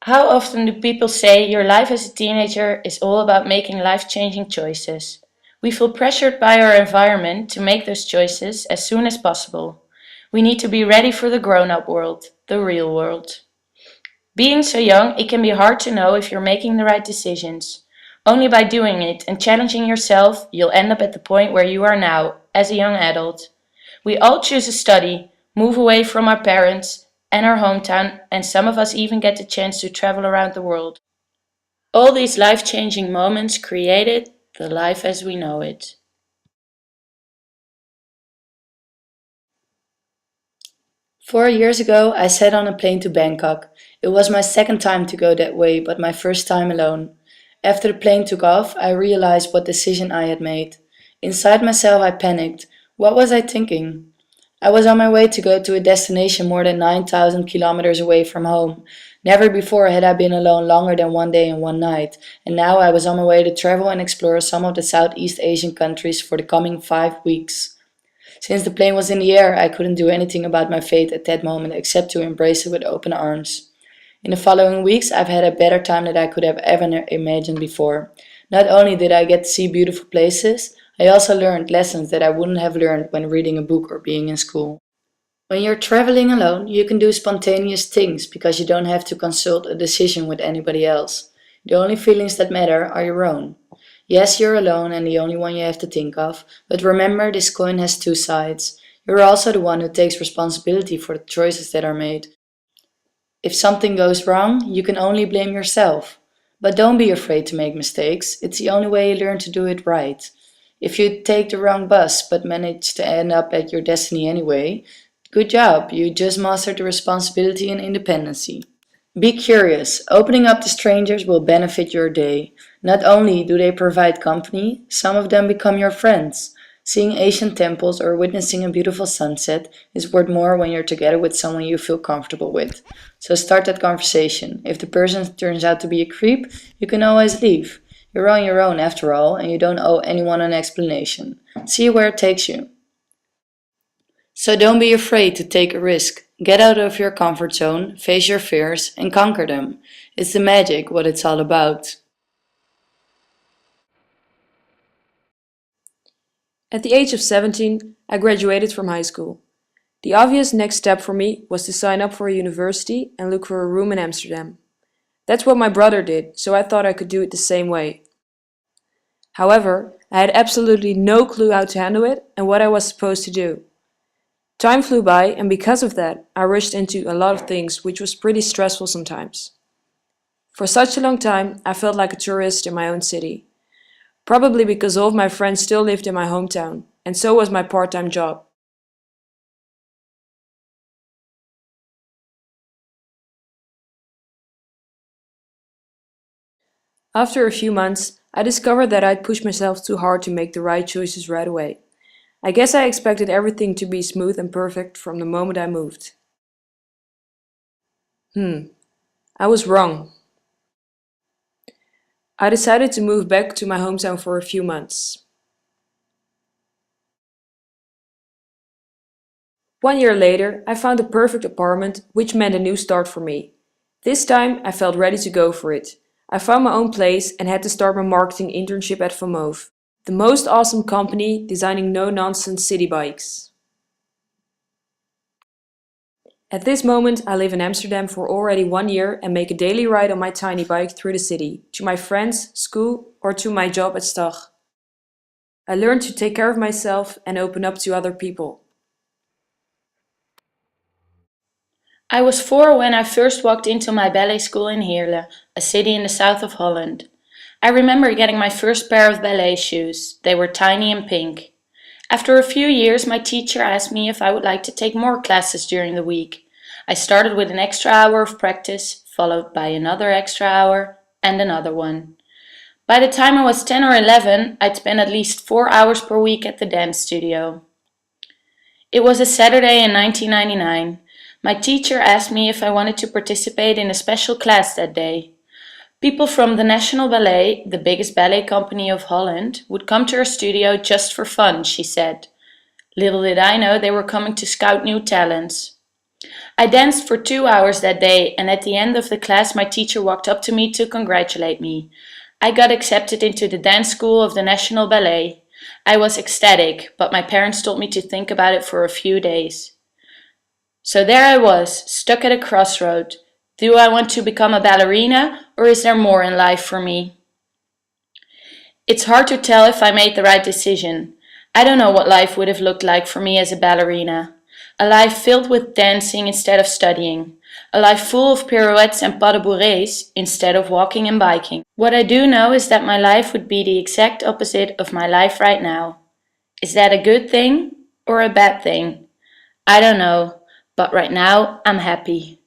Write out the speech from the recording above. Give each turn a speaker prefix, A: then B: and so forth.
A: How often do people say your life as a teenager is all about making life-changing choices? We feel pressured by our environment to make those choices as soon as possible. We need to be ready for the grown-up world, the real world. Being so young, it can be hard to know if you're making the right decisions. Only by doing it and challenging yourself, you'll end up at the point where you are now, as a young adult. We all choose a study, move away from our parents and our hometown, and some of us even get the chance to travel around the world. All these life-changing moments created the life as we know it. 4 years ago, I sat on a plane to Bangkok. It was my second time to go that way, but my first time alone. After the plane took off, I realized what decision I had made. Inside myself, I panicked. What was I thinking? I was on my way to go to a destination more than 9,000 kilometers away from home. Never before had I been alone longer than 1 day and 1 night, and now I was on my way to travel and explore some of the Southeast Asian countries for the coming 5 weeks. Since the plane was in the air, I couldn't do anything about my fate at that moment except to embrace it with open arms. In the following weeks, I've had a better time than I could have ever imagined before. Not only did I get to see beautiful places, I also learned lessons that I wouldn't have learned when reading a book or being in school. When you're traveling alone, you can do spontaneous things because you don't have to consult a decision with anybody else. The only feelings that matter are your own. Yes, you're alone and the only one you have to think of, but remember this coin has two sides. You're also the one who takes responsibility for the choices that are made. If something goes wrong, you can only blame yourself. But don't be afraid to make mistakes, it's the only way you learn to do it right. If you take the wrong bus but manage to end up at your destiny anyway, good job, you just mastered the responsibility and independency. Be curious, opening up to strangers will benefit your day. Not only do they provide company, some of them become your friends. Seeing ancient temples or witnessing a beautiful sunset is worth more when you're together with someone you feel comfortable with. So start that conversation. If the person turns out to be a creep, you can always leave. You're on your own after all, and you don't owe anyone an explanation. See where it takes you. So don't be afraid to take a risk. Get out of your comfort zone, face your fears, and conquer them. It's the magic, what it's all about.
B: At the age of 17, I graduated from high school. The obvious next step for me was to sign up for a university and look for a room in Amsterdam. That's what my brother did, so I thought I could do it the same way. However, I had absolutely no clue how to handle it and what I was supposed to do. Time flew by, and because of that, I rushed into a lot of things, which was pretty stressful sometimes. For such a long time, I felt like a tourist in my own city. Probably because all of my friends still lived in my hometown, and so was my part-time job. After a few months, I discovered that I'd pushed myself too hard to make the right choices right away. I guess I expected everything to be smooth and perfect from the moment I moved. I was wrong. I decided to move back to my hometown for a few months. 1 year later, I found a perfect apartment, which meant a new start for me. This time, I felt ready to go for it. I found my own place and had to start my marketing internship at VanMoof, the most awesome company designing no-nonsense city bikes. At this moment, I live in Amsterdam for already 1 year and make a daily ride on my tiny bike through the city, to my friends, school, or to my job at Stag. I learned to take care of myself and open up to other people.
A: I was 4 when I first walked into my ballet school in Heerlen, a city in the south of Holland. I remember getting my first pair of ballet shoes. They were tiny and pink. After a few years, my teacher asked me if I would like to take more classes during the week. I started with an extra hour of practice, followed by another extra hour, and another one. By the time I was 10 or 11, I'd spend at least 4 hours per week at the dance studio. It was a Saturday in 1999. My teacher asked me if I wanted to participate in a special class that day. People from the National Ballet, the biggest ballet company of Holland, would come to our studio just for fun, she said. Little did I know they were coming to scout new talents.
C: I danced for 2 hours that day, and at the end of the class, my teacher walked up to me to congratulate me. I got accepted into the dance school of the National Ballet. I was ecstatic, but my parents told me to think about it for a few days. So there I was, stuck at a crossroad. Do I want to become a ballerina, or is there more in life for me? It's hard to tell if I made the right decision. I don't know what life would have looked like for me as a ballerina. A life filled with dancing instead of studying. A life full of pirouettes and pas de bourrées instead of walking and biking. What I do know is that my life would be the exact opposite of my life right now. Is that a good thing or a bad thing? I don't know, but right now I'm happy.